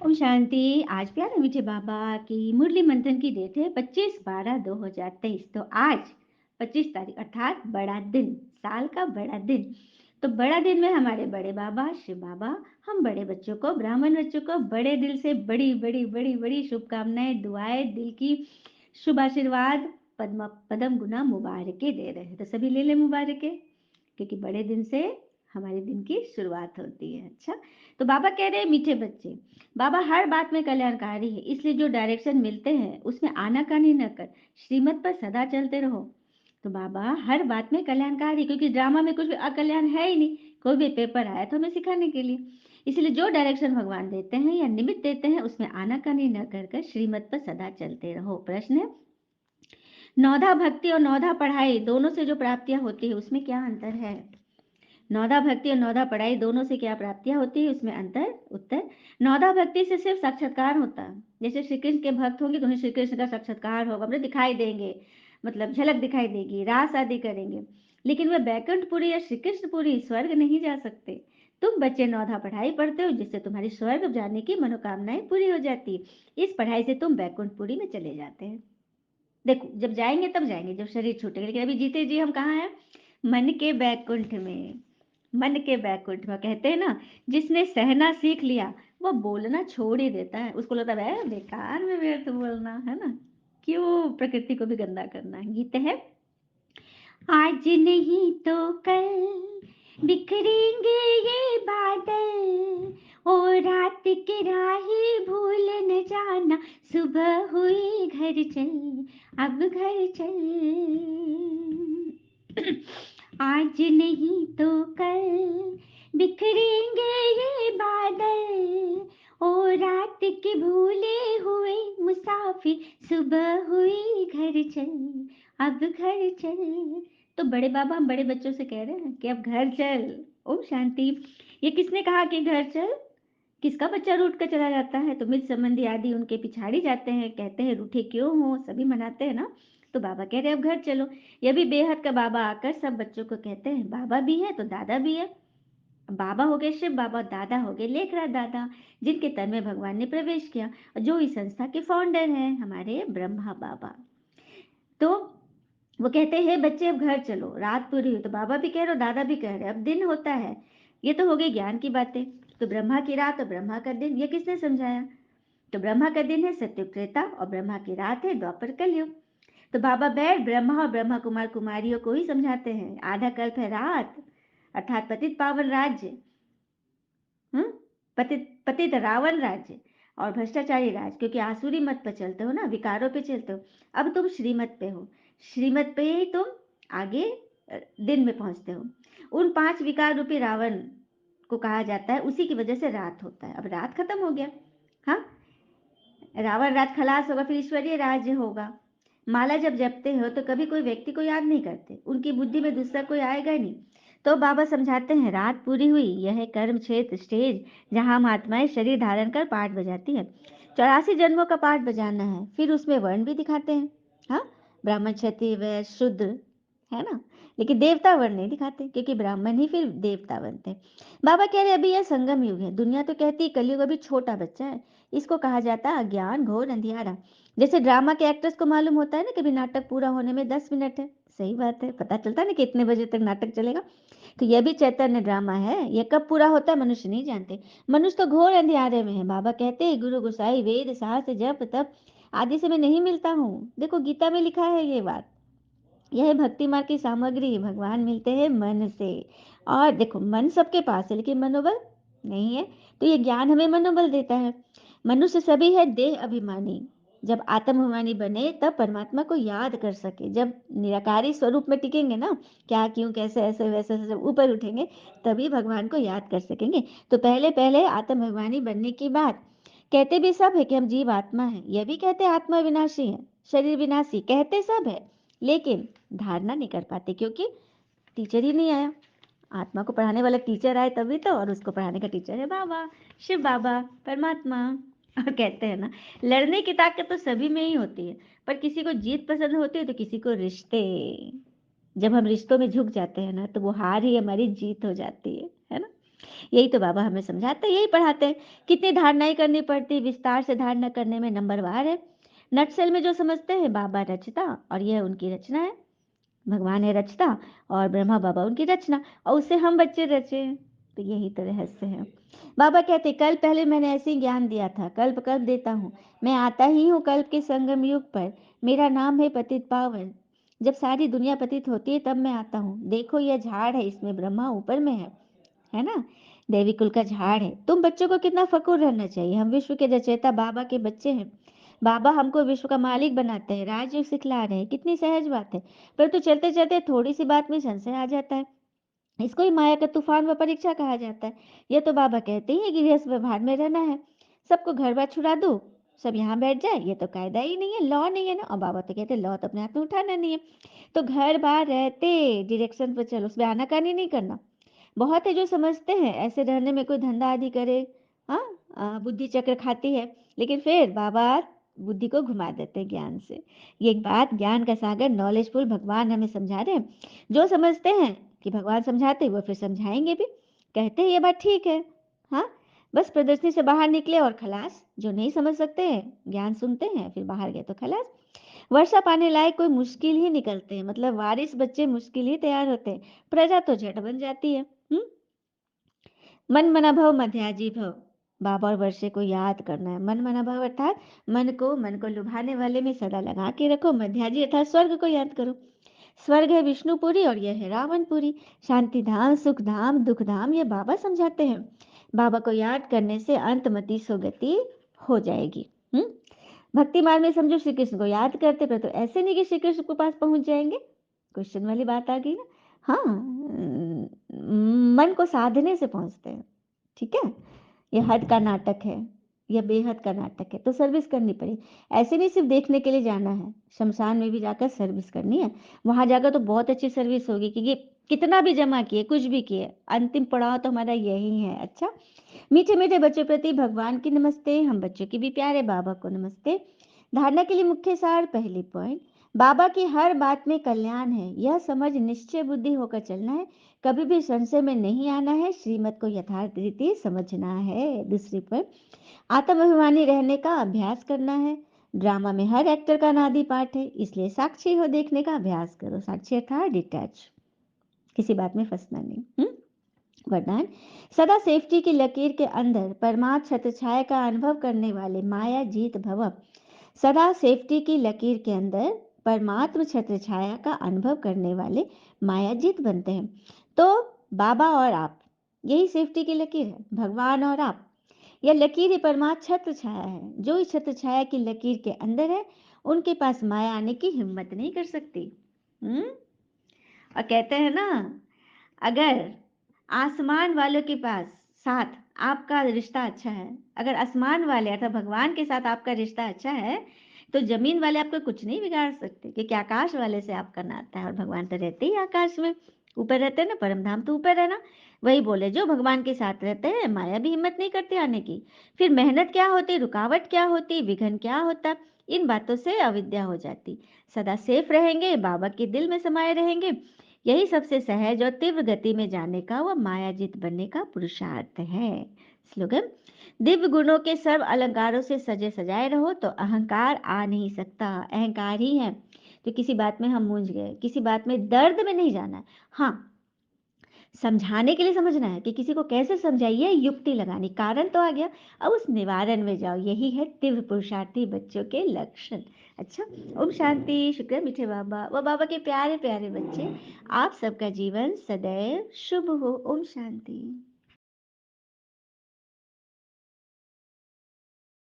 ओम शांति। आज प्यारे मीठे बाबा की मुरली मंथन की डेट है 25/12/2023। तो आज 25 तारीख अर्थात बड़ा दिन, साल का बड़ा दिन। तो बड़ा दिन में हमारे बड़े बाबा शिव बाबा हम बड़े बच्चों को, ब्राह्मण बच्चों को बड़े दिल से बड़ी बड़ी बड़ी बड़ी शुभकामनाएं, दुआएं, दिल की शुभ आशीर्वाद, पद्म पदम गुना मुबारकें दे रहे हैं। तो सभी ले ले मुबारकें, क्योंकि बड़े दिन से हमारे दिन की शुरुआत होती है। अच्छा, तो बाबा कह रहे हैं मीठे बच्चे, बाबा हर बात में कल्याणकारी है, इसलिए जो डायरेक्शन मिलते हैं उसमें आनाकानी न कर, श्रीमत पर सदा चलते रहो। तो बाबा हर बात में कल्याणकारी, क्योंकि ड्रामा में कुछ भी अकल्याण है ही नहीं। कोई भी पेपर आया तो हमें सिखाने के लिए, इसलिए जो डायरेक्शन भगवान देते हैं या निमित्त देते हैं उसमें आनाकानी न कर श्रीमत पर सदा चलते रहो। प्रश्न है, नौधा भक्ति और नौधा पढ़ाई दोनों से जो प्राप्तियां होती है उसमें क्या अंतर है? नौधा भक्ति और नौधा पढ़ाई दोनों से क्या प्राप्तियां होती है, उसमें अंतर। उत्तर, नौधा भक्ति से सिर्फ साक्षात्कार होता है। जैसे श्री कृष्ण के भक्त होंगे तो उन्हें श्री कृष्ण का साक्षात्कार होगा, मतलब दिखाई देंगे, मतलब झलक दिखाई देगी, रास आदि करेंगे। लेकिन वे बैकुंठपुरी या श्री कृष्णपुरी स्वर्ग नहीं जा सकते। तुम बच्चे नौधा पढ़ाई पढ़ते हो जिससे तुम्हारी स्वर्ग जाने की मनोकामनाएं पूरी हो जाती। इस पढ़ाई से तुम बैकुंठपुरी में चले जाते हैं। देखो, जब जाएंगे तब जाएंगे, जब शरीर छूटेगा, लेकिन अभी जीते जी हम कहाँ हैं? मन के बैकुंठ में। मन के बैकुंठ में कहते हैं ना, जिसने सहना सीख लिया वो बोलना छोड़ ही देता है। उसको लगता है बेकार में व्यर्थ बोलना है ना, क्यों प्रकृति को भी गंदा करना है। गीत है, आज नहीं तो कल बिखरेंगे ये बादल, ओ रात की राहें भूल न जाना, सुबह हुई घर चल, अब घर चल। आज नहीं तो कल बिखरेंगे ये बादल, ओ रात के भूले हुए मुसाफिर, सुबह हुई घर चल, अब घर चल। तो बड़े बाबा हम बड़े बच्चों से कह रहे हैं कि अब घर चल। ओम शांति। ये किसने कहा कि घर चल? किसका बच्चा रूठ कर चला जाता है तो मित्र संबंधी आदि उनके पिछाड़ी जाते हैं, कहते हैं रूठे क्यों हो, सभी मनाते हैं ना। तो बाबा कह रहे हैं अब घर चलो। यह भी बेहद का बाबा आकर सब बच्चों को कहते हैं, बाबा भी है तो दादा भी है। बाबा हो गए शिव बाबा, दादा हो गए लेखराज दादा, जिनके तन में भगवान ने प्रवेश किया, जो इस संस्था के फाउंडर हैं हमारे ब्रह्मा बाबा। तो वो कहते हैं बच्चे अब घर चलो, रात पूरी हुई। तो बाबा भी कह रहे हो, दादा भी कह रहे अब दिन होता है। ये तो हो गई ज्ञान की बातें। तो ब्रह्मा की रात और ब्रह्मा का दिन, ये किसने समझाया? तो ब्रह्मा का दिन है सत्युग त्रेता और ब्रह्मा की रात है द्वापर कलयुग। तो बाबा बैठ ब्रह्मा और ब्रह्मा कुमार कुमारियों को ही समझाते हैं। आधा कल्प है रात, अर्थात पतित पावन राज्य, पतित पतित रावण राज्य और भ्रष्टाचारी राज, क्योंकि आसुरी मत पे चलते हो ना, विकारों पे चलते हो। अब तुम श्रीमत पे हो, श्रीमत पे ही तुम आगे दिन में पहुंचते हो। उन 5 विकार रूपी रावण को कहा जाता है, उसी की वजह से रात होता है। अब रात खत्म हो गया, हाँ, रावण राज खलास होगा, फिर ईश्वरीय राज्य होगा। माला जब जपते हो तो कभी कोई व्यक्ति को याद नहीं करते, उनकी बुद्धि में दूसरा कोई आएगा ही नहीं। तो बाबा समझाते हैं रात पूरी हुई, यह है कर्म क्षेत्र स्टेज, जहां हम आत्माएं शरीर धारण कर पाठ बजाती है। 84 जन्मों का पाठ बजाना है, फिर उसमें वर्ण भी दिखाते हैं। हाँ, ब्राह्मण क्षत्रिय वैश्य शूद्र, है ना, लेकिन देवता वर्ण नहीं दिखाते, क्योंकि ब्राह्मण ही फिर देवता बनते। बाबा कह रहे अभी यह संगम युग है। दुनिया तो कहती है कलयुग अभी छोटा बच्चा है, इसको कहा जाता है अज्ञान घोर अंधियारा। जैसे ड्रामा के एक्टर्स को मालूम होता है ना कभी नाटक पूरा होने में 10 मिनट है, सही बात है, पता चलता है ना कितने बजे तक नाटक चलेगा। तो यह भी चैतन्य ड्रामा है, यह कब पूरा होता है मनुष्य नहीं जानते। मनुष्य तो घोर अंधियारे में है। बाबा कहते हैं गुरु गुसाई वेद शास्त्र जप तप आदि से मैं नहीं मिलता हूँ। देखो गीता में लिखा है ये बात। यह भक्ति मार्ग की सामग्री, भगवान मिलते हैं मन से। और देखो मन सबके पास है लेकिन मनोबल नहीं है। तो ये ज्ञान हमें मनोबल देता है। मनुष्य सभी है देह अभिमानी। जब आत्म अभिमानी बने तब परमात्मा को याद कर सके। जब निराकारी स्वरूप में टिकेंगे ना, क्या क्यों कैसे ऐसे वैसे से जब ऊपर उठेंगे तभी भगवान को याद कर सकेंगे। तो पहले पहले आत्म अभिमानी बनने की बात कहते भी सब है कि हम जीव आत्मा है, यह भी कहते आत्मा विनाशी है, शरीर विनाशी, कहते सब है, लेकिन धारणा नहीं कर पाते क्योंकि टीचर ही नहीं आया। आत्मा को पढ़ाने वाला टीचर आए तभी तो, और उसको पढ़ाने का टीचर है बाबा शिव बाबा परमात्मा। और कहते हैं ना, लड़ने की ताकत तो सभी में ही होती है, पर किसी को जीत पसंद होती है तो किसी को रिश्ते। जब हम रिश्तों में झुक जाते हैं ना तो वो हार ही हमारी जीत हो जाती है ना। यही तो बाबा हमें समझाते हैं, यही पढ़ाते हैं। कितनी धारणाएँ करनी पड़ती, विस्तार से धारणा करने में नंबरवार है। नटशेल में जो समझते हैं, बाबा रचता और यह उनकी रचना है। भगवान है रचता और ब्रह्मा बाबा उनकी रचना, और उससे हम बच्चे रचे हैं। तो यही तो रहस्य है। बाबा कहते, कल पहले मैंने ऐसे ही ज्ञान दिया था, कल्प कल्प देता हूँ। मैं आता ही हूँ कल्प के संगम युग पर। मेरा नाम है पतित पावन। जब सारी दुनिया पतित होती है तब मैं आता हूँ। देखो यह झाड़ है, इसमें ब्रह्मा ऊपर में है ना। देवी कुल का झाड़ है। तुम बच्चों को कितना फक्र रहना चाहिए। हम विश्व के रचयिता बाबा के बच्चे हैं। बाबा हमको विश्व का मालिक बनाते हैं, राजयोग सिखला रहे हैं। कितनी सहज बात है। परंतु चलते चलते थोड़ी सी बात में संशय आ जाता है। इसको ही माया का तूफान व परीक्षा कहा जाता है। यह तो बाबा कहते ही कि गृहस्थ व्यवहार में रहना है, सबको घर बार छुड़ा दो, सब यहाँ बैठ जाए, ये तो कायदा ही नहीं है, लॉ नहीं है ना। और बाबा तो कहते लॉ तो अपने हाथ में उठाना नहीं है। तो घर बार रहते डायरेक्शन पर चलो, उसमें आनाकानी नहीं करना। बहुत है जो समझते हैं ऐसे रहने में कोई धंधा आदि करे। हाँ, बुद्धि चक्र खाती है। लेकिन फिर बाबा बुद्धि को घुमा देते हैं ज्ञान से। ये एक बात, ज्ञान का सागर नॉलेजफुल भगवान हमें समझा रहे हैं। जो समझते हैं कि भगवान समझाते वो फिर समझाएंगे भी। कहते हैं ये बात ठीक है। हाँ, बस प्रदर्शनी से बाहर निकले और खलास। जो नहीं समझ सकते हैं, ज्ञान सुनते हैं, फिर बाहर गए तो खलास। वर्षा पाने लायक कोई मुश्किल ही निकलते हैं, मतलब वारिस बच्चे मुश्किल ही तैयार होते हैं। प्रजा तो झट बन जाती है। मन मना भव मध्याजी भव। बाबा और वर्षे को याद करना है। मन मना भव अर्थात मन को लुभाने वाले में सदा लगा के रखो। मध्याजी अर्थात स्वर्ग को याद करो। स्वर्ग है विष्णुपुरी और यह है रावणपुरी। शांति धाम, सुख धाम, दुख धाम, ये बाबा समझाते हैं। बाबा को याद करने से अंतमति सुगति हो जाएगी। भक्ति मार्ग में समझो श्री कृष्ण को याद करते, पर तो ऐसे नहीं कि श्री कृष्ण के पास पहुंच जाएंगे। क्वेश्चन वाली बात आ गई ना। हाँ, मन को साधने से पहुंचते हैं। ठीक है, ये हद का नाटक है, यह बेहद का नाटक है, तो सर्विस करनी पड़ी। ऐसे नहीं सिर्फ देखने के लिए जाना है, शमशान में भी जाकर सर्विस करनी है। वहां जाकर तो बहुत अच्छी सर्विस होगी, क्योंकि कितना भी जमा किए, कुछ भी किए, अंतिम पड़ाव तो हमारा यही है। अच्छा, मीठे मीठे बच्चों प्रति भगवान की नमस्ते। हम बच्चों की भी प्यारे बाबा को नमस्ते। धारणा के लिए मुख्य सार, पहली पॉइंट, बाबा की हर बात में कल्याण है, यह समझ निश्चय बुद्धि होकर चलना है। कभी भी संशय में नहीं आना है, श्रीमत को यथार्थ रीति समझना है। दूसरी पॉइंट, आत्माभिमानी रहने का अभ्यास करना है। ड्रामा में हर एक्टर का नादी पाठ है, इसलिए साक्षी हो देखने का अभ्यास करो। साक्षी अर्थात डिटैच, किसी बात में फंसना नहीं। वरदान, सदा सेफ्टी की लकीर के अंदर परमात्म छत्र छाया का अनुभव करने वाले माया जीत भव। सदा सेफ्टी की लकीर के अंदर परमात्म छत्र छाया का अनुभव करने वाले माया जीत बनते हैं। तो बाबा और आप, यही सेफ्टी की लकीर है। भगवान और आप, यह लकीर ही परमात्म छत्र छाया है। जो इस छत्र छाया की लकीर के अंदर है, उनके पास माया आने की हिम्मत नहीं कर सकती। हम्म और कहते हैं ना, अगर आसमान वालों के पास साथ आपका रिश्ता अच्छा है, अगर आसमान वाले अर्थात भगवान के साथ आपका रिश्ता अच्छा है, तो जमीन वाले आपको कुछ नहीं बिगाड़ सकते, क्योंकि आकाश वाले से आपका नाता है। और भगवान तो रहते ही आकाश में, ऊपर रहते हैं ना, परम धाम तो ऊपर है ना। वही बोले, जो भगवान के साथ रहते हैं, माया भी हिम्मत नहीं करती आने की। फिर मेहनत क्या होती, रुकावट क्या होती, विघ्न क्या होता, इन बातों से अविद्या हो जाती। सदा सेफ रहेंगे, बाबा के दिल में समाये रहेंगे। यही सबसे सहज और तीव्र गति में जाने का व मायाजित बनने का पुरुषार्थ है। स्लोगन, दिव्य गुणों के सर्व अलंकारों से सजे सजाए रहो तो अहंकार आ नहीं सकता। अहंकार ही है तो किसी बात में हम मूंझ गए, किसी बात में दर्द में नहीं जाना है। हाँ, समझाने के लिए समझना है कि किसी को कैसे समझाइए, युक्ति लगानी, कारण तो आ गया, अब उस निवारण में जाओ। यही है तीव्र पुरुषार्थी बच्चों के लक्षण। अच्छा, ओम शांति। शुक्र मीठे बाबा व बाबा के प्यारे प्यारे बच्चे, आप सबका जीवन सदैव शुभ हो। ओम शांति।